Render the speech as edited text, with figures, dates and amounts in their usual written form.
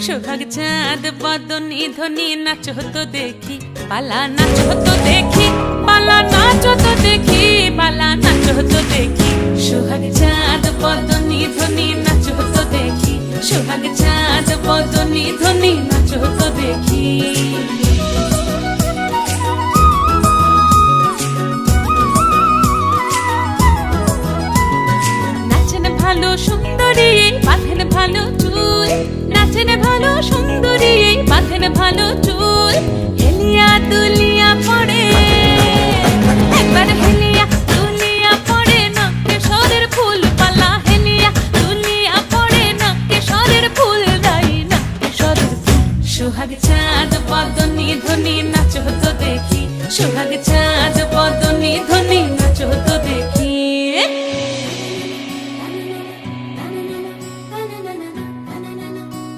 সোহাগ চাঁদ বদনী ধ্বনি নাচো তো দেখি, পালা নাচো তো দেখি, পালা নাচো তো দেখি, পালা নাচো তো দেখি। সোহাগ চাঁদ বদনী ধ্বনি নাচো তো দেখি, সোহাগ চাঁদ বদনী ধ্বনি নাচো তো দেখি। নাচেন ভালো সুন্দরী বাঁধেন ভালো চুল, নাচেন ভালো সুন্দরী বাঁধেন ভালো চুল, হেলিয়া দুলিয়া